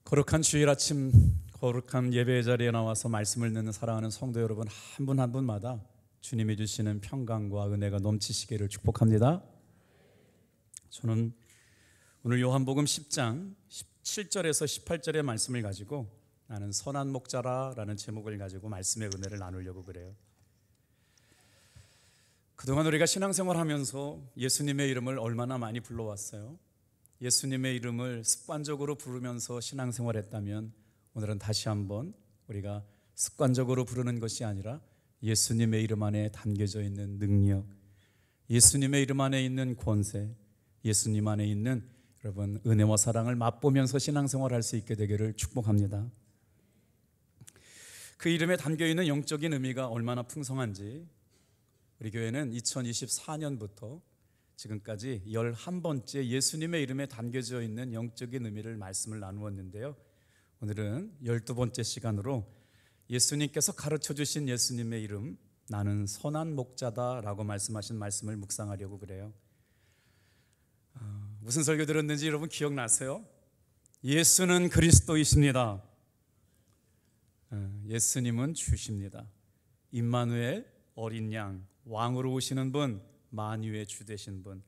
거룩한 주일 아침, 거룩한 예배의 자리에 나와서 말씀을 듣는 사랑하는 성도 여러분, 한 분 한 분마다 주님이 주시는 평강과 은혜가 넘치시기를 축복합니다. 저는 오늘 요한복음 10장 17절에서 18절의 말씀을 가지고 나는 선한 목자라라는 제목을 가지고 말씀의 은혜를 나누려고 그래요. 그동안 우리가 신앙생활하면서 예수님의 이름을 얼마나 많이 불러왔어요. 예수님의 이름을 습관적으로 부르면서 신앙생활했다면 오늘은 다시 한번 우리가 습관적으로 부르는 것이 아니라 예수님의 이름 안에 담겨져 있는 능력, 예수님의 이름 안에 있는 권세, 예수님 안에 있는 여러분 은혜와 사랑을 맛보면서 신앙생활할 수 있게 되기를 축복합니다. 그 이름에 담겨있는 영적인 의미가 얼마나 풍성한지 우리 교회는 2024년부터 지금까지 11번째 예수님의 이름에 담겨져 있는 영적인 의미를 말씀을 나누었는데요, 오늘은 12번째 시간으로 예수님께서 가르쳐 주신 예수님의 이름, 나는 선한 목자다라고 말씀하신 말씀을 묵상하려고 그래요. 무슨 설교 들었는지 여러분 기억나세요? 예수는 그리스도이십니다. 예수님은 주십니다. 임마누엘, 어린 양, 왕으로 오시는 분, 만유의 주 되신 분,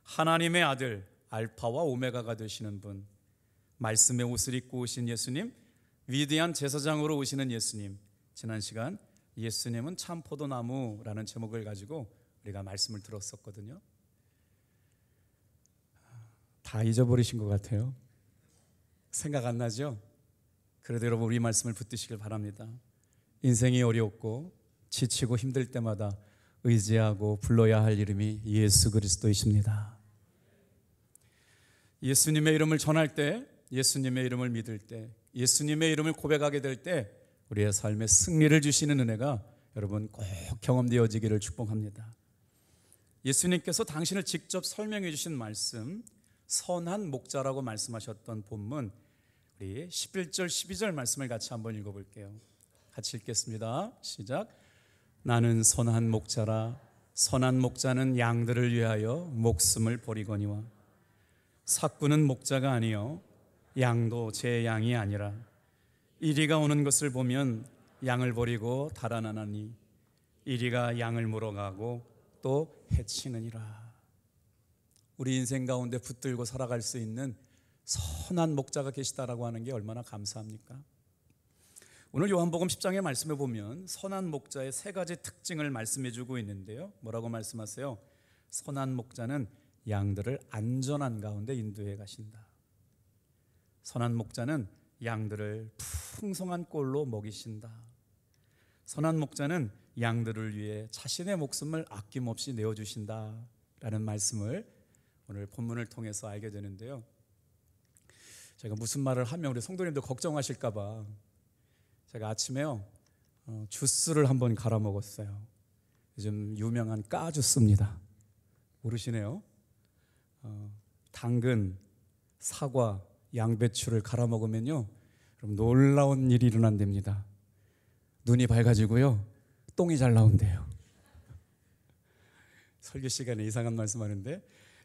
하나님의 아들, 알파와 오메가가 되시는 분, 말씀의 옷을 입고 오신 예수님, 위대한 제사장으로 오시는 예수님. 지난 시간 예수님은 참 포도나무라는 제목을 가지고 우리가 말씀을 들었었거든요. 다 잊어버리신 것 같아요. 생각 안 나죠? 그래도 여러분 우리 말씀을 붙드시길 바랍니다. 인생이 어렵고 지치고 힘들 때마다 의지하고 불러야 할 이름이 예수 그리스도이십니다. 예수님의 이름을 전할 때, 예수님의 이름을 믿을 때, 예수님의 이름을 고백하게 될 때 우리의 삶에 승리를 주시는 은혜가 여러분 꼭 경험되어지기를 축복합니다. 예수님께서 당신을 직접 설명해 주신 말씀, 선한 목자라고 말씀하셨던 본문, 우리 11절 12절 말씀을 같이 한번 읽어볼게요. 같이 읽겠습니다. 시작. 나는 선한 목자라. 선한 목자는 양들을 위하여 목숨을 버리거니와 삭구는 목자가 아니요 양도 제 양이 아니라 이리가 오는 것을 보면 양을 버리고 달아나나니 이리가 양을 물어가고 또 해치느니라. 우리 인생 가운데 붙들고 살아갈 수 있는 선한 목자가 계시다라고 하는 게 얼마나 감사합니까? 오늘 요한복음 10장의 말씀에 보면 선한 목자의 세 가지 특징을 말씀해 주고 있는데요, 뭐라고 말씀하세요? 선한 목자는 양들을 안전한 가운데 인도해 가신다. 선한 목자는 양들을 풍성한 꼴로 먹이신다. 선한 목자는 양들을 위해 자신의 목숨을 아낌없이 내어주신다 라는 말씀을 오늘 본문을 통해서 알게 되는데요, 제가 무슨 말을 하면 우리 성도님들 걱정하실까 봐 제가 아침에요 주스를 한번 갈아 먹었어요. 요즘 유명한 까주스입니다. 모르시네요. 당근, 사과, 양배추를 갈아 먹으면요 그럼 놀라운 일이 일어난답니다. 눈이 밝아지고요 똥이 잘 나온대요. 설교 시간에 이상한 말씀하는데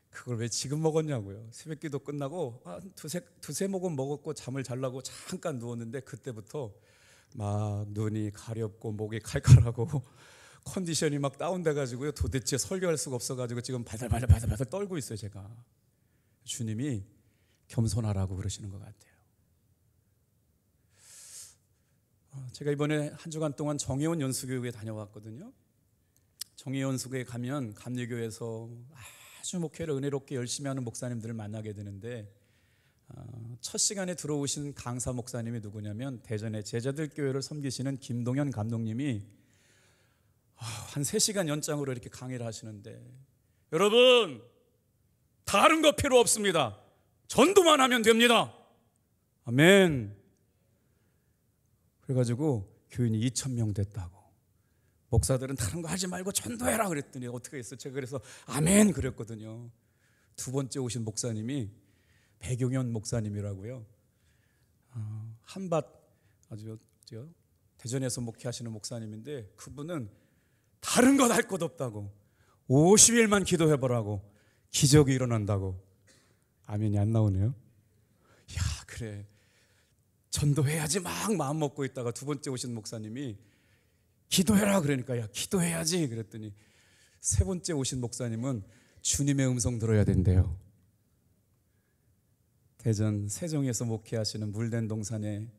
그걸 왜 지금 먹었냐고요. 새벽기도 끝나고 두세 모금 먹었고 잠을 자려고 잠깐 누웠는데 그때부터 막 눈이 가렵고 목이 칼칼하고 컨디션이 막 다운돼가지고요 도대체 설교할 수가 없어가지고 지금 바들바들 떨고 있어요. 제가 주님이 겸손하라고 그러시는 것 같아요. 제가 이번에 한 주간 동안 정혜원 연수교육에 다녀왔거든요. 정혜원 연수교에 가면 감리교에서 아주 목회를 은혜롭게 열심히 하는 목사님들을 만나게 되는데 첫 시간에 들어오신 강사 목사님이 누구냐면 대전의 제자들 교회를 섬기시는 김동현 감독님이 한 3시간 연장으로 이렇게 강의를 하시는데, 여러분 다른 거 필요 없습니다. 전도만 하면 됩니다. 아멘. 그래가지고 교인이 2,000명 됐다고. 목사들은 다른 거 하지 말고 전도해라 그랬더니 어떻게 했어요? 제가 그래서 아멘 그랬거든요. 두 번째 오신 목사님이 배경현 목사님이라고요. 한밭 아주 대전에서 목회하시는 목사님인데 그분은 다른 것 할 것 없다고 50일만 기도해보라고 기적이 일어난다고. 아멘이 안 나오네요. 야, 그래 전도해야지 막 마음 먹고 있다가 두 번째 오신 목사님이 기도해라 그러니까 야 기도해야지 그랬더니 세 번째 오신 목사님은 주님의 음성 들어야 된대요. 대전 세종에서 목회하시는 물된 동산의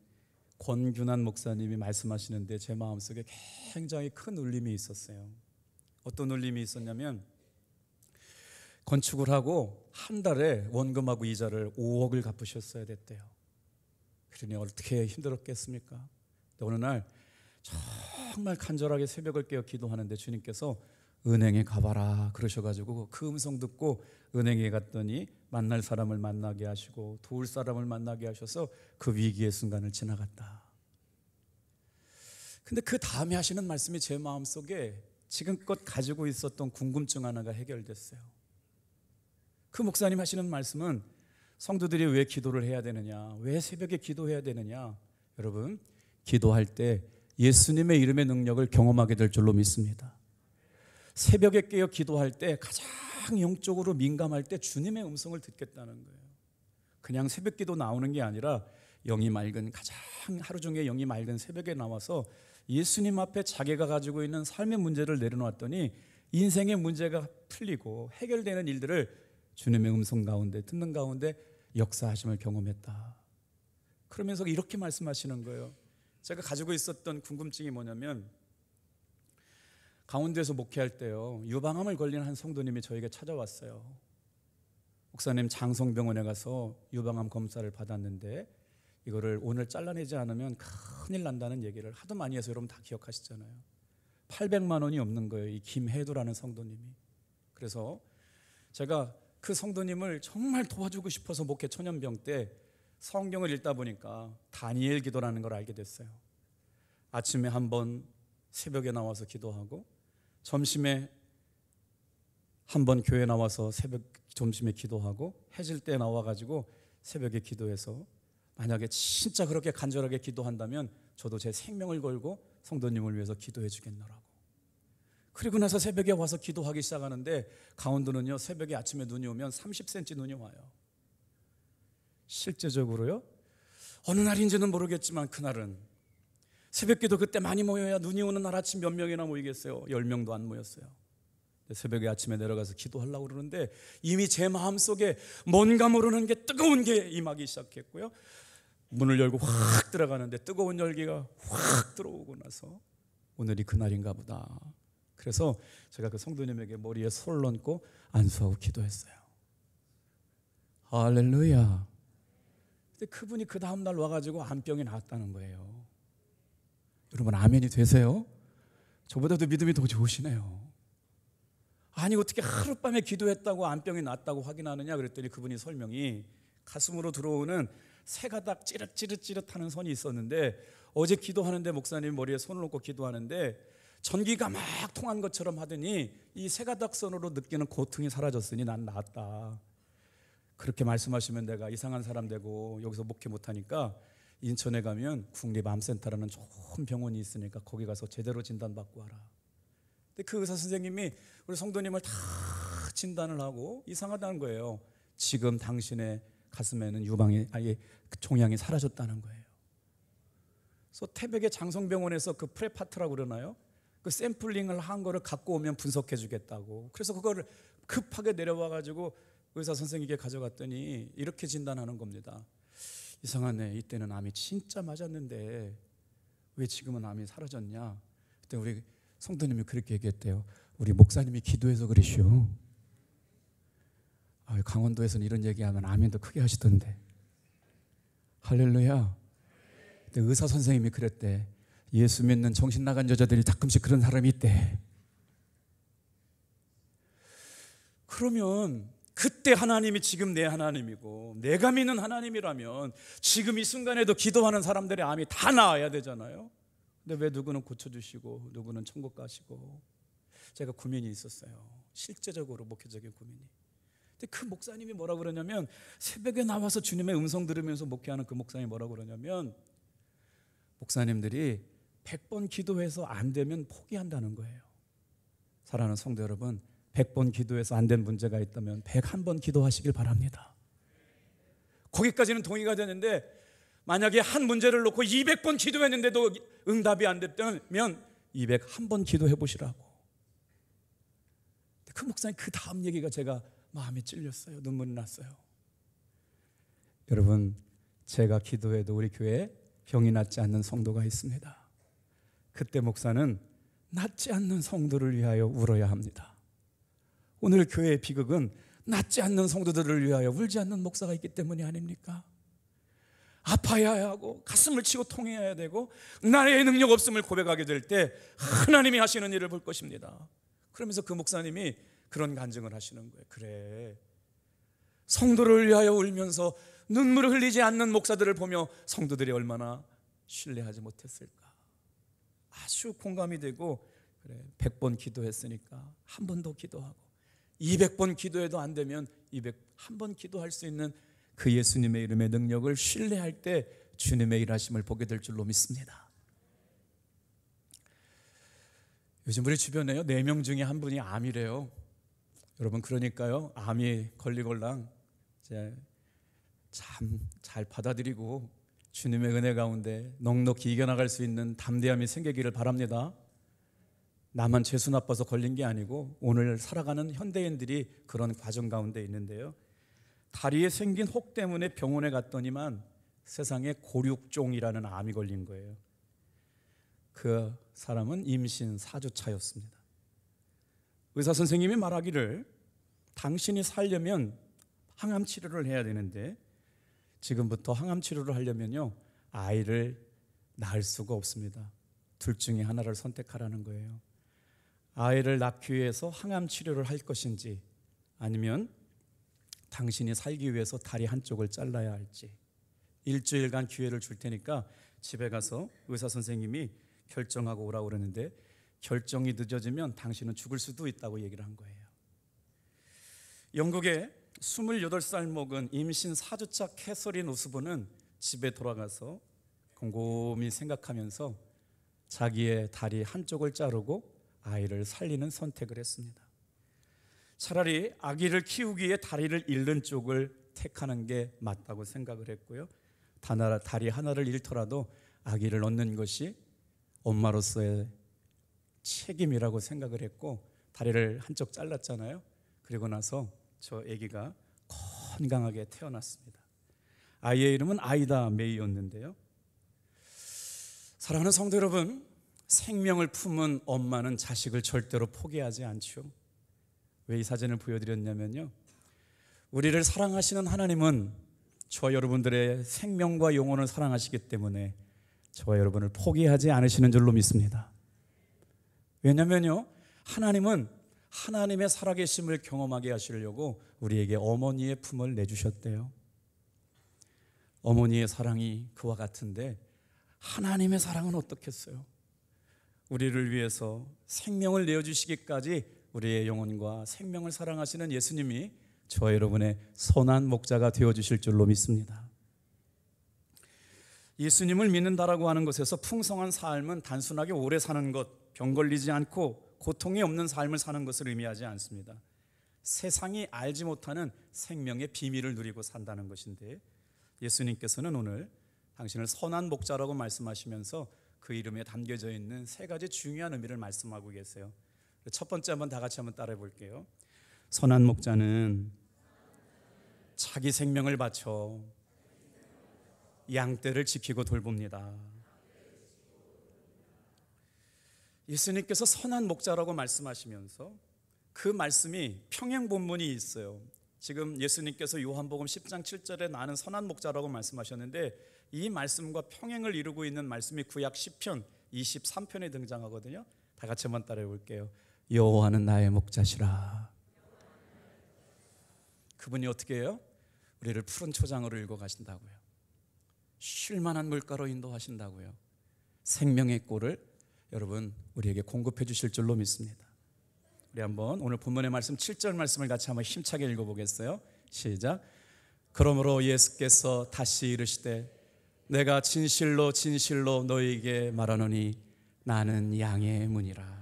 권균한 목사님이 말씀하시는데 제 마음속에 굉장히 큰 울림이 있었어요. 어떤 울림이 있었냐면 건축을 하고 한 달에 원금하고 이자를 5억을 갚으셨어야 됐대요. 그러니 어떻게 힘들었겠습니까? 어느 날 정말 간절하게 새벽을 깨어 기도하는데 주님께서 은행에 가봐라 그러셔가지고 그 음성 듣고 은행에 갔더니 만날 사람을 만나게 하시고 도울 사람을 만나게 하셔서 그 위기의 순간을 지나갔다. 근데 그 다음에 하시는 말씀이 제 마음속에 지금껏 가지고 있었던 궁금증 하나가 해결됐어요. 그 목사님 하시는 말씀은 성도들이 왜 기도를 해야 되느냐, 왜 새벽에 기도해야 되느냐, 여러분 기도할 때 예수님의 이름의 능력을 경험하게 될 줄로 믿습니다. 새벽에 깨어 기도할 때 가장 영적으로 민감할 때 주님의 음성을 듣겠다는 거예요. 그냥 새벽 기도 나오는 게 아니라 영이 맑은, 가장 하루 중에 영이 맑은 새벽에 나와서 예수님 앞에 자기가 가지고 있는 삶의 문제를 내려놓았더니 인생의 문제가 풀리고 해결되는 일들을 주님의 음성 가운데 듣는 가운데 역사하심을 경험했다. 그러면서 이렇게 말씀하시는 거예요. 제가 가지고 있었던 궁금증이 뭐냐면 강원도에서 목회할 때요, 유방암을 걸린 한 성도님이 저에게 찾아왔어요. 목사님, 장성병원에 가서 유방암 검사를 받았는데 이거를 오늘 잘라내지 않으면 큰일 난다는 얘기를 하도 많이 해서 여러분 다 기억하시잖아요. 800만 원이 없는 거예요, 이 김혜두라는 성도님이. 그래서 제가 그 성도님을 정말 도와주고 싶어서 목회 천연병 때 성경을 읽다 보니까 다니엘 기도라는 걸 알게 됐어요. 아침에 한번 새벽에 나와서 기도하고 점심에 한번 교회 나와서 점심에 기도하고 해질 때 나와가지고 새벽에 기도해서 만약에 진짜 그렇게 간절하게 기도한다면 저도 제 생명을 걸고 성도님을 위해서 기도해 주겠노라고. 그리고 나서 새벽에 와서 기도하기 시작하는데 강원도는요, 새벽에 아침에 눈이 오면 30cm 눈이 와요. 실제적으로요, 어느 날인지는 모르겠지만 그날은 새벽기도 그때 많이 모여야 눈이 오는 날 아침 몇 명이나 모이겠어요? 10명도 안 모였어요. 새벽에 아침에 내려가서 기도하려고 그러는데 이미 제 마음속에 뭔가 모르는 게 뜨거운 게 임하기 시작했고요, 문을 열고 확 들어가는데 뜨거운 열기가 확 들어오고 나서 오늘이 그날인가 보다. 그래서 제가 그 성도님에게 머리에 손을 얹고 안수하고 기도했어요. 할렐루야. 근데 그분이 그 다음날 와가지고 암병이 나았다는 거예요. 여러분 아멘이 되세요? 저보다도 믿음이 더 좋으시네요. 아니 어떻게 하룻밤에 기도했다고 암병이 낫다고 확인하느냐 그랬더니 그분이 설명이 가슴으로 들어오는 새가닥 찌릿찌릿하는 선이 있었는데 어제 기도하는데 목사님 머리에 손을 얹고 기도하는데 전기가 막 통한 것처럼 하더니 이 새가닥 선으로 느끼는 고통이 사라졌으니 난 나았다. 그렇게 말씀하시면 내가 이상한 사람 되고 여기서 목회 못하니까 인천에 가면 국립암센터라는 좋은 병원이 있으니까 거기 가서 제대로 진단받고 와라. 근데 그 의사 선생님이 우리 성도님을 다 진단을 하고 이상하다는 거예요. 지금 당신의 가슴에는 유방이 아예 종양이 사라졌다는 거예요. 그래서 태백의 장성병원에서 그 프레파트라고 그러나요? 그 샘플링을 한 거를 갖고 오면 분석해 주겠다고. 그래서 그거를 급하게 내려와 가지고 의사 선생님께 가져갔더니 이렇게 진단하는 겁니다. 이상하네, 이때는 암이 진짜 맞았는데 왜 지금은 암이 사라졌냐. 그때 우리 성도님이 그렇게 얘기했대요. 우리 목사님이 기도해서 그러시오. 강원도에서는 이런 얘기하면 아멘도 크게 하시던데. 할렐루야. 근데 의사 선생님이 그랬대. 예수 믿는 정신 나간 여자들이 가끔씩 그런 사람이 있대. 그러면 그때 하나님이 지금 내 하나님이고 내가 믿는 하나님이라면 지금 이 순간에도 기도하는 사람들의 암이 다 나아야 되잖아요. 근데 왜 누구는 고쳐주시고 누구는 천국 가시고. 제가 고민이 있었어요. 실제적으로 목회적인 고민이. 근데 그 목사님이 뭐라 그러냐면 새벽에 나와서 주님의 음성 들으면서 목회하는 그 목사님이 뭐라 그러냐면 목사님들이 100번 기도해서 안 되면 포기한다는 거예요. 사랑하는 성도 여러분, 100번 기도해서 안 된 문제가 있다면 101번 기도하시길 바랍니다. 거기까지는 동의가 되는데 만약에 한 문제를 놓고 200번 기도했는데도 응답이 안 됐다면 201번 기도해 보시라고. 그 목사님 그 다음 얘기가 제가 마음에 찔렸어요. 눈물이 났어요. 여러분, 제가 기도해도 우리 교회에 병이 낫지 않는 성도가 있습니다. 그때 목사는 낫지 않는 성도를 위하여 울어야 합니다. 오늘 교회의 비극은 낫지 않는 성도들을 위하여 울지 않는 목사가 있기 때문이 아닙니까? 아파야 하고 가슴을 치고 통해야 되고 나의 능력 없음을 고백하게 될 때 하나님이 하시는 일을 볼 것입니다. 그러면서 그 목사님이 그런 간증을 하시는 거예요. 그래, 성도를 위하여 울면서 눈물을 흘리지 않는 목사들을 보며 성도들이 얼마나 신뢰하지 못했을까. 아주 공감이 되고, 그래 100번 기도했으니까 한 번 더 기도하고, 200번 기도해도 안 되면 201번 기도할 수 있는 그 예수님의 이름의 능력을 신뢰할 때 주님의 일하심을 보게 될 줄로 믿습니다. 요즘 우리 주변에요, 4명 중에 한 분이 암이래요. 여러분, 그러니까요, 암이 걸리걸랑 참 잘 받아들이고 주님의 은혜 가운데 넉넉히 이겨나갈 수 있는 담대함이 생기기를 바랍니다. 나만 재수 나빠서 걸린 게 아니고 오늘 살아가는 현대인들이 그런 과정 가운데 있는데요, 다리에 생긴 혹 때문에 병원에 갔더니만 세상에 고륙종이라는 암이 걸린 거예요. 그 사람은 임신 4주 차였습니다. 의사 선생님이 말하기를 당신이 살려면 항암 치료를 해야 되는데 지금부터 항암 치료를 하려면요, 아이를 낳을 수가 없습니다. 둘 중에 하나를 선택하라는 거예요. 아이를 낳기 위해서 항암 치료를 할 것인지, 아니면 당신이 살기 위해서 다리 한쪽을 잘라야 할지. 일주일간 기회를 줄 테니까 집에 가서 의사 선생님이 결정하고 오라고 그러는데, 결정이 늦어지면 당신은 죽을 수도 있다고 얘기를 한 거예요. 영국의 28살 먹은 임신 4주차 캐서린 우스본은 집에 돌아가서 곰곰이 생각하면서 자기의 다리 한쪽을 자르고 아이를 살리는 선택을 했습니다. 차라리 아기를 키우기 위해 다리를 잃는 쪽을 택하는 게 맞다고 생각을 했고요, 다리 하나를 잃더라도 아기를 얻는 것이 엄마로서의 책임이라고 생각을 했고, 다리를 한쪽 잘랐잖아요. 그리고 나서 저 아기가 건강하게 태어났습니다. 아이의 이름은 아이다 메이였는데요, 사랑하는 성도 여러분, 생명을 품은 엄마는 자식을 절대로 포기하지 않죠. 왜 이 사진을 보여드렸냐면요, 우리를 사랑하시는 하나님은 저와 여러분들의 생명과 영혼을 사랑하시기 때문에 저와 여러분을 포기하지 않으시는 줄로 믿습니다. 왜냐면요, 하나님은 하나님의 살아계심을 경험하게 하시려고 우리에게 어머니의 품을 내주셨대요. 어머니의 사랑이 그와 같은데 하나님의 사랑은 어떻겠어요? 우리를 위해서 생명을 내어주시기까지 우리의 영혼과 생명을 사랑하시는 예수님이 저와 여러분의 선한 목자가 되어주실 줄로 믿습니다. 예수님을 믿는다라고 하는 것에서 풍성한 삶은 단순하게 오래 사는 것, 병 걸리지 않고 고통이 없는 삶을 사는 것을 의미하지 않습니다. 세상이 알지 못하는 생명의 비밀을 누리고 산다는 것인데, 예수님께서는 오늘 당신을 선한 목자라고 말씀하시면서 그 이름에 담겨져 있는 3가지 중요한 의미를 말씀하고 계세요. 첫 번째 한번 다 같이 한번 따라해 볼게요. 선한 목자는 자기 생명을 바쳐 양떼를 지키고 돌봅니다. 예수님께서 선한 목자라고 말씀하시면서 그 말씀이 평행 본문이 있어요. 지금 예수님께서 요한복음 10장 7절에 나는 선한 목자라고 말씀하셨는데, 이 말씀과 평행을 이루고 있는 말씀이 구약 10편 23편에 등장하거든요. 다 같이 한번 따라해 볼게요. 여호와는 나의 목자시라. 그분이 어떻게 해요? 우리를 푸른 초장으로 일궈 가신다고요. 쉴만한 물가로 인도하신다고요. 생명의 꼴을 여러분 우리에게 공급해 주실 줄로 믿습니다. 우리 한번 오늘 본문의 말씀 7절 말씀을 같이 한번 힘차게 읽어보겠어요. 시작. 그러므로 예수께서 다시 이르시되 내가 진실로 진실로 너희에게 말하노니 나는 양의 문이라.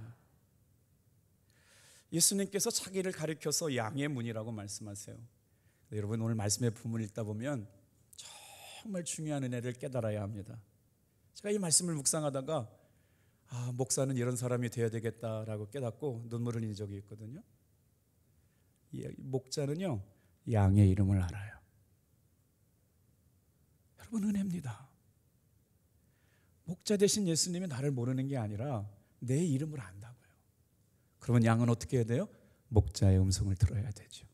예수님께서 자기를 가리켜서 양의 문이라고 말씀하세요. 여러분 오늘 말씀의 본문을 읽다 보면 정말 중요한 은혜를 깨달아야 합니다. 제가 이 말씀을 묵상하다가 목사는 이런 사람이 되어야 되겠다라고 깨닫고 눈물을 흘린 적이 있거든요. 목자는요, 양의 이름을 알아요. 여러분, 은혜입니다. 목자 대신 예수님이 나를 모르는 게 아니라 내 이름을 안다고요. 그러면 양은 어떻게 해야 돼요? 목자의 음성을 들어야 되죠.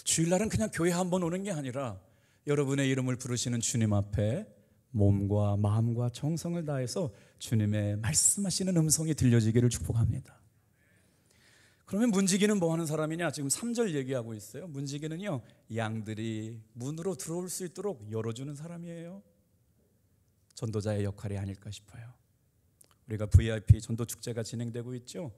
주일날은 그냥 교회 한번 오는 게 아니라 여러분의 이름을 부르시는 주님 앞에 몸과 마음과 정성을 다해서 주님의 말씀하시는 음성이 들려지기를 축복합니다. 그러면 문지기는 뭐 하는 사람이냐? 지금 3절 얘기하고 있어요. 문지기는요, 양들이 문으로 들어올 수 있도록 열어주는 사람이에요. 전도자의 역할이 아닐까 싶어요. 우리가 VIP 전도 축제가 진행되고 있죠.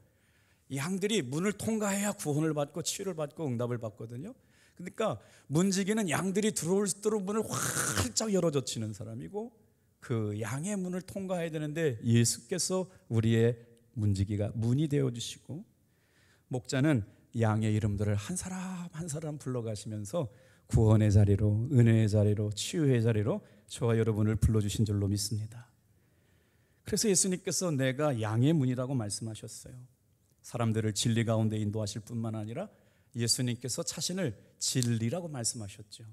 양들이 문을 통과해야 구원을 받고 치유를 받고 응답을 받거든요. 그러니까 문지기는 양들이 들어올 수 있도록 문을 활짝 열어젖히는 사람이고, 그 양의 문을 통과해야 되는데 예수께서 우리의 문지기가 문이 되어주시고, 목자는 양의 이름들을 한 사람 한 사람 불러가시면서 구원의 자리로, 은혜의 자리로, 치유의 자리로 저와 여러분을 불러주신 줄로 믿습니다. 그래서 예수님께서 내가 양의 문이라고 말씀하셨어요. 사람들을 진리 가운데 인도하실 뿐만 아니라 예수님께서 자신을 진리라고 말씀하셨죠.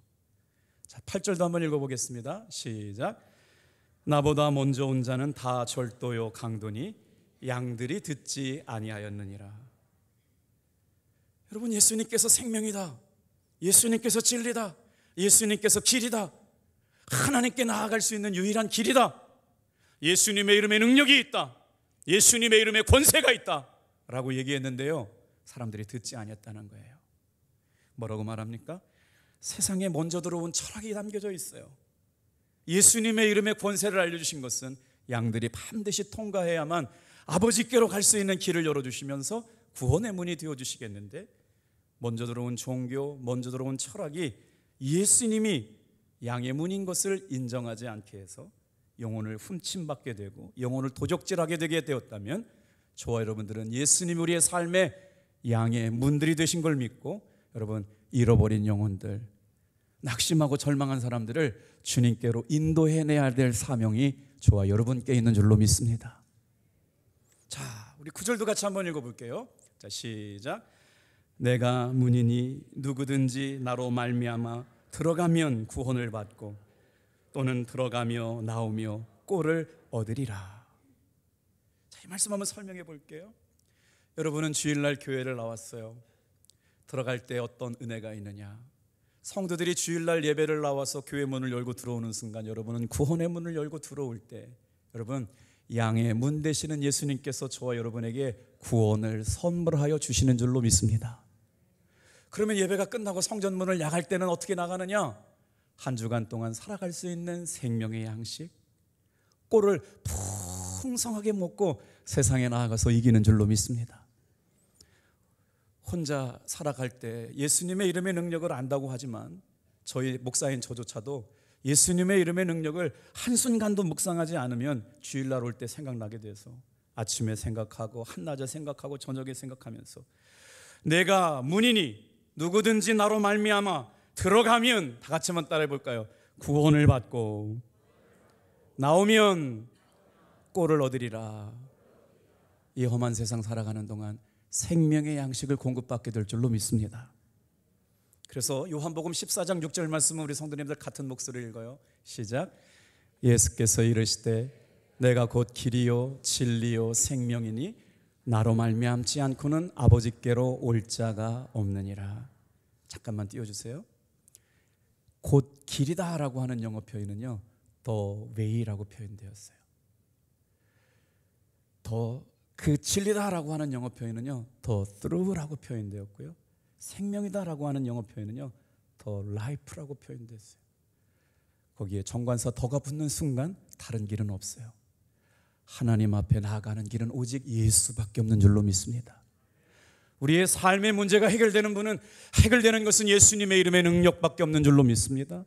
자, 8절도 한번 읽어보겠습니다. 시작. 나보다 먼저 온 자는 다 절도요 강도니 양들이 듣지 아니하였느니라. 여러분, 예수님께서 생명이다, 예수님께서 진리다, 예수님께서 길이다, 하나님께 나아갈 수 있는 유일한 길이다, 예수님의 이름에 능력이 있다, 예수님의 이름에 권세가 있다 라고 얘기했는데요, 사람들이 듣지 아니했다는 거예요. 뭐라고 말합니까? 세상에 먼저 들어온 철학이 담겨져 있어요. 예수님의 이름의 권세를 알려주신 것은 양들이 반드시 통과해야만 아버지께로 갈 수 있는 길을 열어주시면서 구원의 문이 되어주시겠는데, 먼저 들어온 종교, 먼저 들어온 철학이 예수님이 양의 문인 것을 인정하지 않게 해서 영혼을 훔침받게 되고 영혼을 도적질하게 되게 되었다면, 저와 여러분들은 예수님이 우리의 삶의 양의 문들이 되신 걸 믿고, 여러분, 잃어버린 영혼들, 낙심하고 절망한 사람들을 주님께로 인도해내야 될 사명이 저와 여러분께 있는 줄로 믿습니다. 자, 우리 9절도 같이 한번 읽어볼게요. 자, 시작. 내가 문이니 누구든지 나로 말미암아 들어가면 구원을 받고 또는 들어가며 나오며 꼴을 얻으리라. 자, 이 말씀 한번 설명해 볼게요. 여러분은 주일날 교회를 나왔어요. 들어갈 때 어떤 은혜가 있느냐? 성도들이 주일날 예배를 나와서 교회 문을 열고 들어오는 순간, 여러분은 구원의 문을 열고 들어올 때, 여러분, 양의 문 되시는 예수님께서 저와 여러분에게 구원을 선물하여 주시는 줄로 믿습니다. 그러면 예배가 끝나고 성전문을 나갈 때는 어떻게 나가느냐? 한 주간 동안 살아갈 수 있는 생명의 양식, 꼴을 풍성하게 먹고 세상에 나아가서 이기는 줄로 믿습니다. 혼자 살아갈 때 예수님의 이름의 능력을 안다고 하지만, 저희 목사인 저조차도 예수님의 이름의 능력을 한순간도 묵상하지 않으면 주일날 올 때 생각나게 돼서 아침에 생각하고 한낮에 생각하고 저녁에 생각하면서, 내가 문이니 누구든지 나로 말미암아 들어가면, 다 같이 한번 따라해 볼까요? 구원을 받고 나오면 꼴을 얻으리라. 이 험한 세상 살아가는 동안 생명의 양식을 공급받게 될 줄로 믿습니다. 그래서 요한복음 14장 6절 말씀은 우리 성도님들 같은 목소리를 읽어요. 시작. 예수께서 이르시되 내가 곧 길이요 진리요 생명이니 나로 말미암지 않고는 아버지께로 올 자가 없느니라. 잠깐만 띄워주세요. 곧 길이다 라고 하는 영어 표현은요, the way라고 표현되었어요. 그 진리다라고 하는 영어 표현은요, the truth라고 표현되었고요, 생명이다라고 하는 영어 표현은요, the life라고 표현됐어요. 거기에 정관사 더가 붙는 순간 다른 길은 없어요. 하나님 앞에 나아가는 길은 오직 예수밖에 없는 줄로 믿습니다. 우리의 삶의 문제가 해결되는 것은 예수님의 이름의 능력밖에 없는 줄로 믿습니다.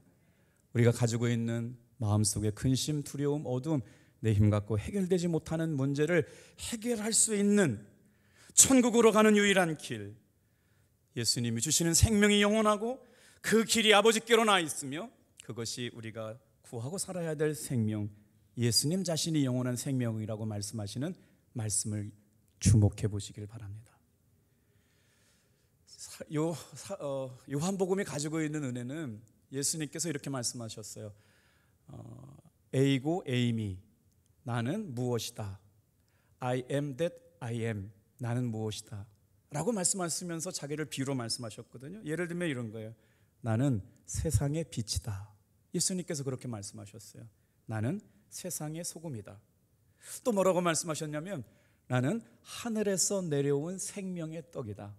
우리가 가지고 있는 마음속의 근심, 두려움, 어두움, 내 힘 갖고 해결되지 못하는 문제를 해결할 수 있는 천국으로 가는 유일한 길, 예수님이 주시는 생명이 영원하고 그 길이 아버지께로 나 있으며, 그것이 우리가 구하고 살아야 될 생명, 예수님 자신이 영원한 생명이라고 말씀하시는 말씀을 주목해 보시길 바랍니다. 요한복음이 가지고 있는 은혜는 예수님께서 이렇게 말씀하셨어요. 에이고 에이미, 나는 무엇이다. I am that I am, 나는 무엇이다 라고 말씀하시면서 자기를 비유로 말씀하셨거든요. 예를 들면 이런 거예요. 나는 세상의 빛이다. 예수님께서 그렇게 말씀하셨어요. 나는 세상의 소금이다. 또 뭐라고 말씀하셨냐면 나는 하늘에서 내려온 생명의 떡이다.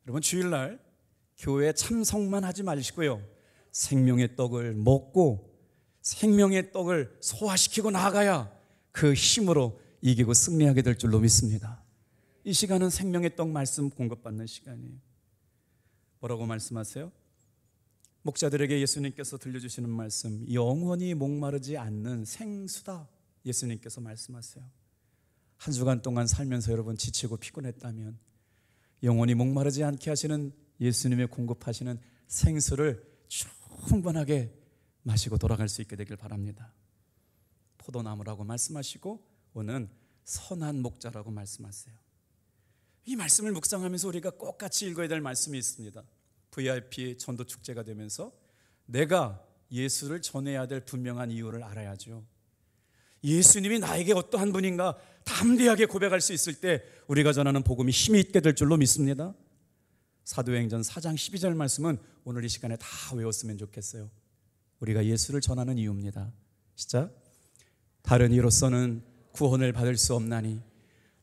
여러분, 주일날 교회 참석만 하지 마시고요, 생명의 떡을 먹고 생명의 떡을 소화시키고 나아가야 그 힘으로 이기고 승리하게 될 줄로 믿습니다. 이 시간은 생명의 떡 말씀 공급받는 시간이에요. 뭐라고 말씀하세요? 목자들에게 예수님께서 들려주시는 말씀, 영원히 목마르지 않는 생수다. 예수님께서 말씀하세요. 한 주간 동안 살면서 여러분 지치고 피곤했다면 영원히 목마르지 않게 하시는 예수님의 공급하시는 생수를 충분하게 마시고 돌아갈 수 있게 되길 바랍니다. 포도나무라고 말씀하시고 오는 선한 목자라고 말씀하세요. 이 말씀을 묵상하면서 우리가 꼭 같이 읽어야 될 말씀이 있습니다. VIP 전도축제가 되면서 내가 예수를 전해야 될 분명한 이유를 알아야죠. 예수님이 나에게 어떠한 분인가 담대하게 고백할 수 있을 때 우리가 전하는 복음이 힘이 있게 될 줄로 믿습니다. 사도행전 4장 12절 말씀은 오늘 이 시간에 다 외웠으면 좋겠어요. 우리가 예수를 전하는 이유입니다. 시작. 다른 이로서는 구원을 받을 수 없나니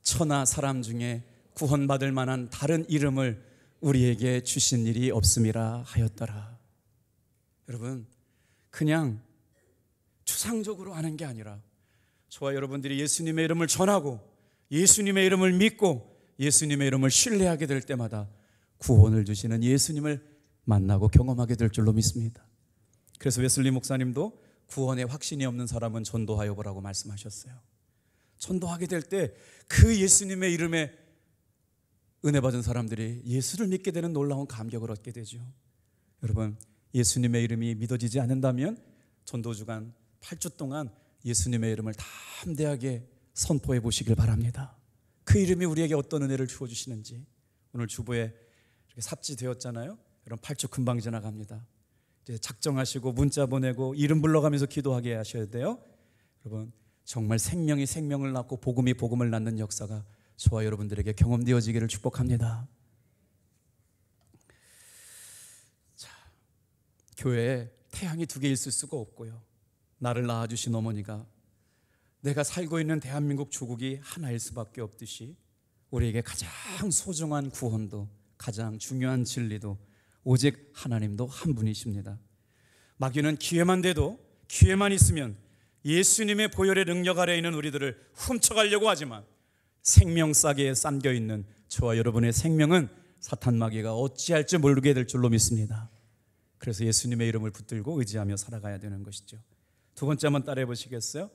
천하 사람 중에 구원받을 만한 다른 이름을 우리에게 주신 일이 없음이라 하였더라. 여러분, 그냥 추상적으로 하는 게 아니라 저와 여러분들이 예수님의 이름을 전하고 예수님의 이름을 믿고 예수님의 이름을 신뢰하게 될 때마다 구원을 주시는 예수님을 만나고 경험하게 될 줄로 믿습니다. 그래서 웨슬리 목사님도 구원에 확신이 없는 사람은 전도하여 보라고 말씀하셨어요. 전도하게 될 때 그 예수님의 이름에 은혜 받은 사람들이 예수를 믿게 되는 놀라운 감격을 얻게 되죠. 여러분, 예수님의 이름이 믿어지지 않는다면 전도주간 8주 동안 예수님의 이름을 담대하게 선포해 보시길 바랍니다. 그 이름이 우리에게 어떤 은혜를 주어주시는지. 오늘 주보에 이렇게 삽지되었잖아요. 여러분, 8주 금방 지나갑니다. 이제 작정하시고 문자 보내고 이름 불러가면서 기도하게 하셔야 돼요. 여러분, 정말 생명이 생명을 낳고 복음이 복음을 낳는 역사가 저와 여러분들에게 경험되어지기를 축복합니다. 자, 교회에 태양이 두 개 있을 수가 없고요, 나를 낳아주신 어머니가 내가 살고 있는 대한민국 조국이 하나일 수밖에 없듯이 우리에게 가장 소중한 구원도 가장 중요한 진리도 오직 하나님도 한 분이십니다. 마귀는 기회만 돼도, 기회만 있으면 예수님의 보혈의 능력 아래에 있는 우리들을 훔쳐가려고 하지만 생명 싸개에 쌈겨있는 저와 여러분의 생명은 사탄 마귀가 어찌할지 모르게 될 줄로 믿습니다. 그래서 예수님의 이름을 붙들고 의지하며 살아가야 되는 것이죠. 두 번째 한번 따라해 보시겠어요?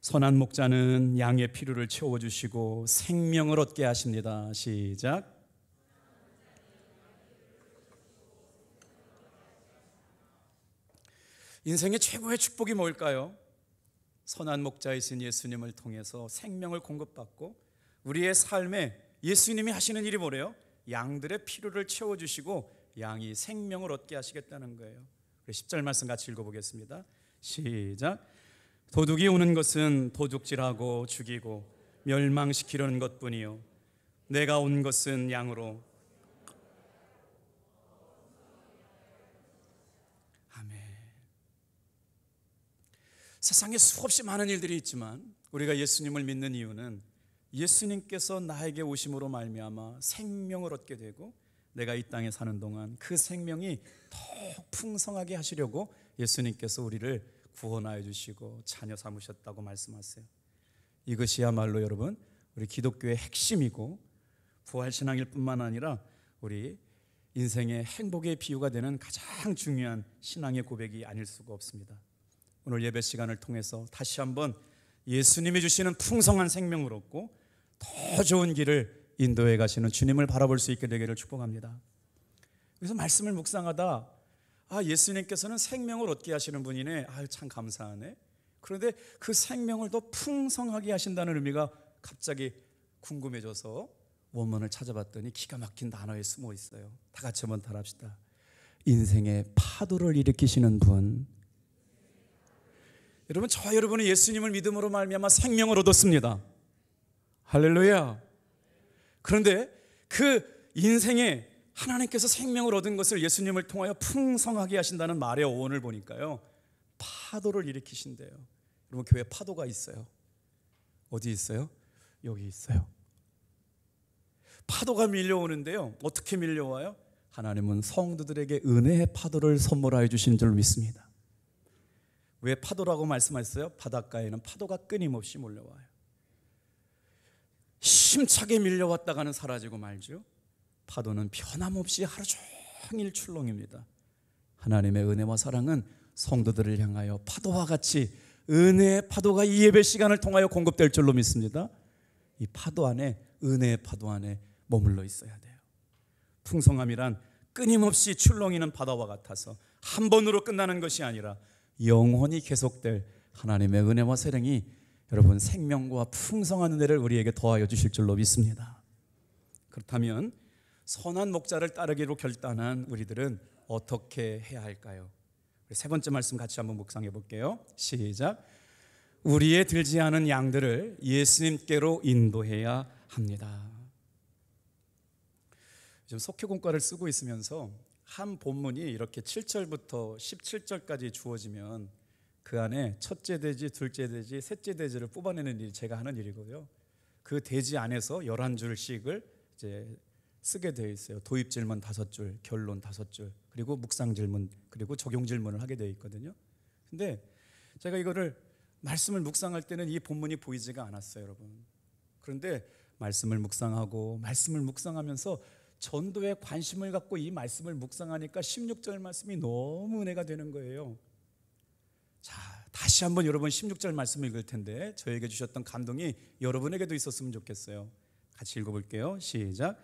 선한 목자는 양의 필요를 채워주시고 생명을 얻게 하십니다. 시작. 인생의 최고의 축복이 뭘까요? 선한 목자이신 예수님을 통해서 생명을 공급받고 우리의 삶에 예수님이 하시는 일이 뭐래요? 양들의 필요를 채워주시고 양이 생명을 얻게 하시겠다는 거예요. 우리 10절 말씀 같이 읽어보겠습니다. 시작. 도둑이 오는 것은 도둑질하고 죽이고 멸망시키려는 것뿐이요 내가 온 것은 양으로. 아멘. 세상에 수없이 많은 일들이 있지만 우리가 예수님을 믿는 이유는 예수님께서 나에게 오심으로 말미암아 생명을 얻게 되고 내가 이 땅에 사는 동안 그 생명이 더 풍성하게 하시려고 예수님께서 우리를 구원하여 주시고 자녀 삼으셨다고 말씀하세요. 이것이야말로 여러분 우리 기독교의 핵심이고 부활신앙일 뿐만 아니라 우리 인생의 행복의 비유가 되는 가장 중요한 신앙의 고백이 아닐 수가 없습니다. 오늘 예배 시간을 통해서 다시 한번 예수님이 주시는 풍성한 생명을 얻고 더 좋은 길을 인도해 가시는 주님을 바라볼 수 있게 되기를 축복합니다. 그래서 말씀을 묵상하다 예수님께서는 생명을 얻게 하시는 분이네. 참 감사하네. 그런데 그 생명을 더 풍성하게 하신다는 의미가 갑자기 궁금해져서 원문을 찾아봤더니 기가 막힌 단어에 숨어 있어요. 다 같이 한번 따라합시다. 인생의 파도를 일으키시는 분. 여러분, 저와 여러분은 예수님을 믿음으로 말미암아 생명을 얻었습니다. 할렐루야. 그런데 그 인생에 하나님께서 생명을 얻은 것을 예수님을 통하여 풍성하게 하신다는 말의 어원을 보니까요, 파도를 일으키신대요. 여러분, 교회 파도가 있어요. 어디 있어요? 여기 있어요. 파도가 밀려오는데요, 어떻게 밀려와요? 하나님은 성도들에게 은혜의 파도를 선물하여 주신 줄 믿습니다. 왜 파도라고 말씀하셨어요? 바닷가에는 파도가 끊임없이 몰려와요. 힘차게 밀려왔다가는 사라지고 말죠. 파도는 변함없이 하루 종일 출렁입니다. 하나님의 은혜와 사랑은 성도들을 향하여 파도와 같이 은혜의 파도가 이 예배 시간을 통하여 공급될 줄로 믿습니다. 이 파도 안에, 은혜의 파도 안에 머물러 있어야 돼요. 풍성함이란 끊임없이 출렁이는 바다와 같아서 한 번으로 끝나는 것이 아니라 영원히 계속될 하나님의 은혜와 사랑이 여러분 생명과 풍성한 은혜를 우리에게 더하여 주실 줄로 믿습니다. 그렇다면 선한 목자를 따르기로 결단한 우리들은 어떻게 해야 할까요? 세 번째 말씀 같이 한번 묵상해 볼게요. 시작. 우리의 들지 않은 양들을 예수님께로 인도해야 합니다. 지금 속회공과를 쓰고 있으면서 한 본문이 이렇게 7절부터 17절까지 주어지면 그 안에 첫째 대지, 둘째 대지, 셋째 대지를 뽑아내는 일이 제가 하는 일이고요. 그 대지 안에서 11줄씩을 이제 쓰게 되어 있어요. 도입 질문 5줄, 결론 5줄, 그리고 묵상 질문, 그리고 적용 질문을 하게 되어 있거든요. 근데 제가 이거를 말씀을 묵상할 때는 이 본문이 보이지가 않았어요, 여러분. 그런데 말씀을 묵상하면서 전도에 관심을 갖고 이 말씀을 묵상하니까 16절 말씀이 너무 은혜가 되는 거예요. 자, 다시 한번 여러분 16절 말씀을 읽을 텐데 저에게 주셨던 감동이 여러분에게도 있었으면 좋겠어요. 같이 읽어볼게요. 시작.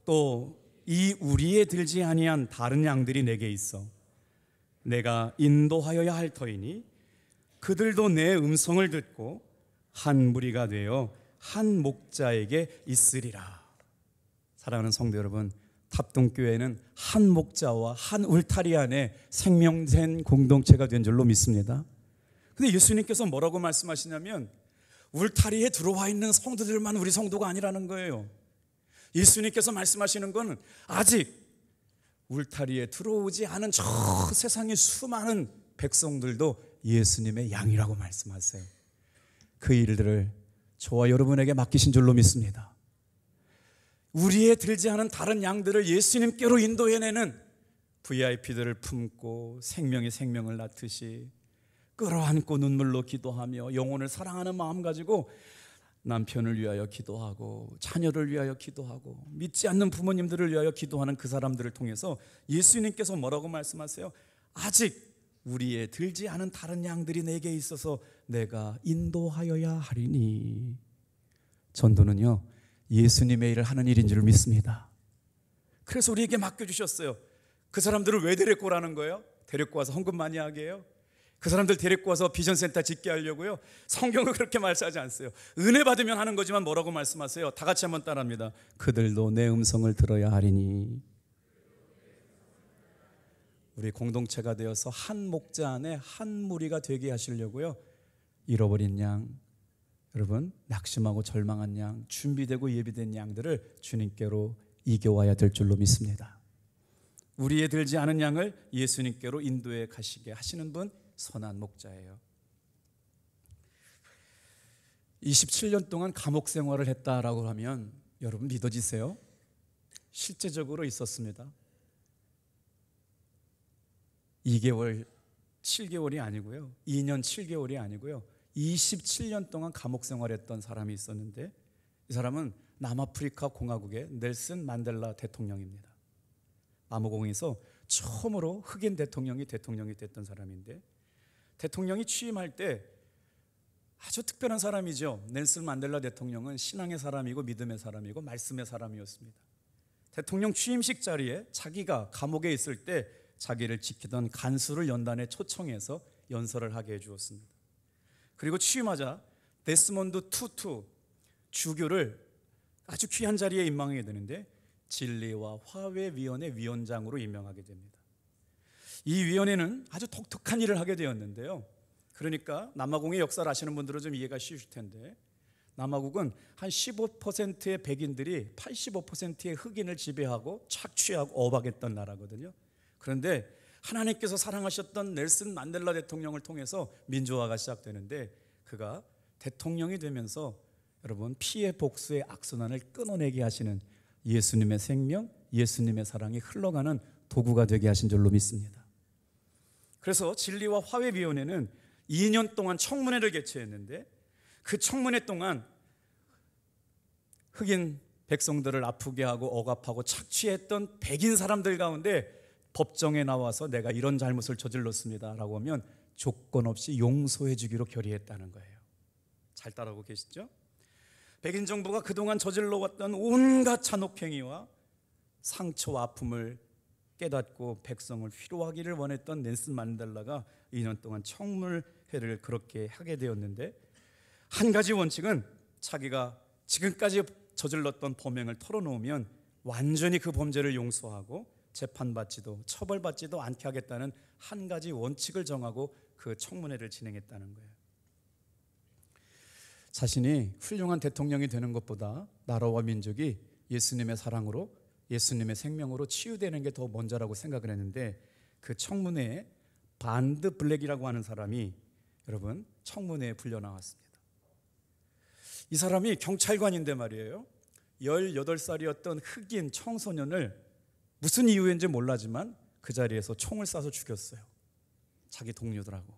또 이 우리에 들지 아니한 다른 양들이 내게 있어 내가 인도하여야 할 터이니 그들도 내 음성을 듣고 한 무리가 되어 한 목자에게 있으리라. 사랑하는 성도 여러분, 탑동교회는 한 목자와 한 울타리 안에 생명된 공동체가 된 줄로 믿습니다. 근데 예수님께서 뭐라고 말씀하시냐면 울타리에 들어와 있는 성도들만 우리 성도가 아니라는 거예요. 예수님께서 말씀하시는 건 아직 울타리에 들어오지 않은 저 세상의 수많은 백성들도 예수님의 양이라고 말씀하세요. 그 일들을 저와 여러분에게 맡기신 줄로 믿습니다. 우리의 들지 않은 다른 양들을 예수님께로 인도해내는 VIP들을 품고 생명이 생명을 낳듯이 끌어안고 눈물로 기도하며 영혼을 사랑하는 마음 가지고 남편을 위하여 기도하고 자녀를 위하여 기도하고 믿지 않는 부모님들을 위하여 기도하는 그 사람들을 통해서 예수님께서 뭐라고 말씀하세요? 아직 우리의 들지 않은 다른 양들이 내게 있어서 내가 인도하여야 하리니. 전도는요, 예수님의 일을 하는 일인 줄 믿습니다. 그래서 우리에게 맡겨주셨어요. 그 사람들을 왜 데리고 오라는 거예요? 데리고 와서 헌금 많이 하게 해요? 그 사람들 데리고 와서 비전센터 짓게 하려고요? 성경은 그렇게 말씀하지 않으세요. 은혜 받으면 하는 거지만 뭐라고 말씀하세요? 다 같이 한번 따라합니다. 그들도 내 음성을 들어야 하리니. 우리 공동체가 되어서 한 목자 안에 한 무리가 되게 하시려고요, 잃어버린 양, 여러분 낙심하고 절망한 양, 준비되고 예비된 양들을 주님께로 이겨와야 될 줄로 믿습니다. 우리의 들지 않은 양을 예수님께로 인도해 가시게 하시는 분, 선한 목자예요. 27년 동안 감옥 생활을 했다라고 하면 여러분 믿어지세요? 실제적으로 있었습니다. 2개월 7개월이 아니고요, 2년 7개월이 아니고요, 27년 동안 감옥 생활했던 사람이 있었는데 이 사람은 남아프리카 공화국의 넬슨 만델라 대통령입니다. 남아공에서 처음으로 흑인 대통령이 됐던 사람인데, 대통령이 취임할 때 아주 특별한 사람이죠. 넬슨 만델라 대통령은 신앙의 사람이고 믿음의 사람이고 말씀의 사람이었습니다. 대통령 취임식 자리에 자기가 감옥에 있을 때 자기를 지키던 간수를 연단에 초청해서 연설을 하게 해주었습니다. 그리고 취임하자 데스몬드 투투 주교를 아주 귀한 자리에 임명하게 되는데 진리와 화해위원회 위원장으로 임명하게 됩니다. 이 위원회는 아주 독특한 일을 하게 되었는데요. 그러니까 남아공의 역사를 아시는 분들은 좀 이해가 쉬우실 텐데, 남아국은 한 15%의 백인들이 85%의 흑인을 지배하고 착취하고 억압했던 나라거든요. 그런데 하나님께서 사랑하셨던 넬슨 만델라 대통령을 통해서 민주화가 시작되는데, 그가 대통령이 되면서 여러분 피해 복수의 악순환을 끊어내게 하시는 예수님의 생명, 예수님의 사랑이 흘러가는 도구가 되게 하신 줄로 믿습니다. 그래서 진리와 화해위원회는 2년 동안 청문회를 개최했는데, 그 청문회 동안 흑인 백성들을 아프게 하고 억압하고 착취했던 백인 사람들 가운데 법정에 나와서 내가 이런 잘못을 저질렀습니다 라고 하면 조건 없이 용서해 주기로 결의했다는 거예요. 잘 따라오고 계시죠? 백인 정부가 그동안 저질러왔던 온갖 잔혹행위와 상처와 아픔을 깨닫고 백성을 위로하기를 원했던 넬슨 만델라가 2년 동안 청문회를 그렇게 하게 되었는데, 한 가지 원칙은 자기가 지금까지 저질렀던 범행을 털어놓으면 완전히 그 범죄를 용서하고 재판받지도 처벌받지도 않게 하겠다는 한 가지 원칙을 정하고 그 청문회를 진행했다는 거예요. 자신이 훌륭한 대통령이 되는 것보다 나라와 민족이 예수님의 사랑으로, 예수님의 생명으로 치유되는 게 더 먼저라고 생각을 했는데, 그 청문회에 반드 블랙이라고 하는 사람이 여러분 청문회에 불려 나왔습니다. 이 사람이 경찰관인데 말이에요, 18살이었던 흑인 청소년을 무슨 이유인지 몰라지만 그 자리에서 총을 쏴서 죽였어요. 자기 동료들하고.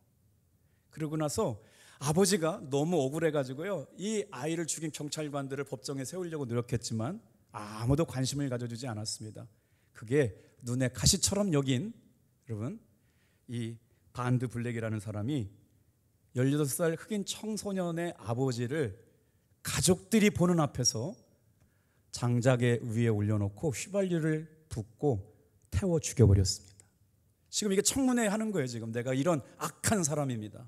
그러고 나서 아버지가 너무 억울해가지고요, 이 아이를 죽인 경찰관들을 법정에 세우려고 노력했지만 아무도 관심을 가져주지 않았습니다. 그게 눈에 가시처럼 여긴 여러분 이 반드 블랙이라는 사람이 18살 흑인 청소년의 아버지를 가족들이 보는 앞에서 장작에 위에 올려놓고 휘발유를 붓고 태워 죽여버렸습니다. 지금 이게 청문회 하는 거예요. 지금 내가 이런 악한 사람입니다.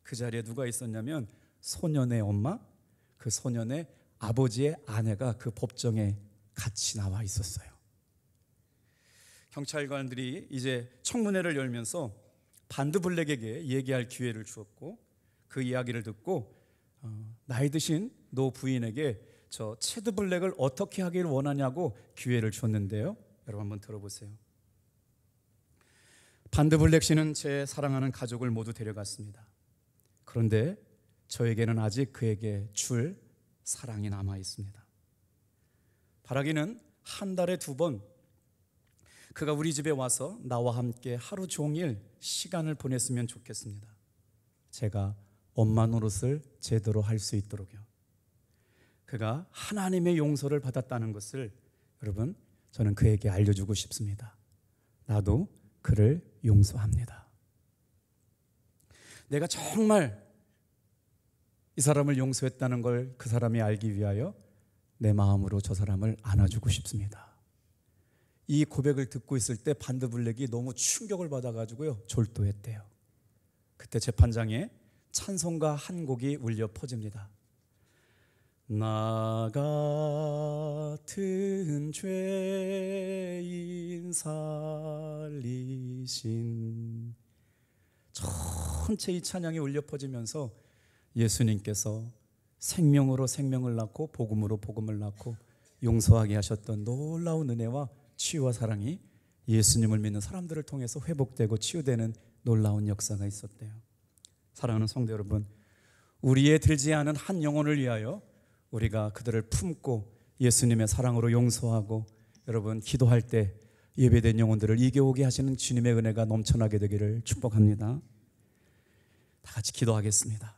그 자리에 누가 있었냐면 소년의 엄마, 그 소년의 아버지의 아내가 그 법정에 같이 나와 있었어요. 경찰관들이 이제 청문회를 열면서 반드 블랙에게 얘기할 기회를 주었고, 그 이야기를 듣고 나이 드신 노 부인에게 저 체드 블랙을 어떻게 하기를 원하냐고 기회를 줬는데요. 여러분 한번 들어보세요. 반드 블랙 씨는 제 사랑하는 가족을 모두 데려갔습니다. 그런데 저에게는 아직 그에게 줄 사랑이 남아 있습니다. 바라기는 한 달에 2번 그가 우리 집에 와서 나와 함께 하루 종일 시간을 보냈으면 좋겠습니다. 제가 엄마 노릇을 제대로 할 수 있도록요. 그가 하나님의 용서를 받았다는 것을 여러분 저는 그에게 알려주고 싶습니다. 나도 그를 용서합니다. 내가 정말 이 사람을 용서했다는 걸 그 사람이 알기 위하여 내 마음으로 저 사람을 안아주고 싶습니다. 이 고백을 듣고 있을 때 반드 블랙이 너무 충격을 받아가지고요 졸도했대요. 그때 재판장에 찬송가 한 곡이 울려 퍼집니다. 나 같은 죄인 살리신, 전체 이 찬양이 울려 퍼지면서 예수님께서 생명으로 생명을 낳고 복음으로 복음을 낳고 용서하게 하셨던 놀라운 은혜와 치유와 사랑이 예수님을 믿는 사람들을 통해서 회복되고 치유되는 놀라운 역사가 있었대요. 사랑하는 성도 여러분, 우리의 들지 않은 한 영혼을 위하여 우리가 그들을 품고 예수님의 사랑으로 용서하고 여러분 기도할 때 예배된 영혼들을 이겨오게 하시는 주님의 은혜가 넘쳐나게 되기를 축복합니다. 다 같이 기도하겠습니다.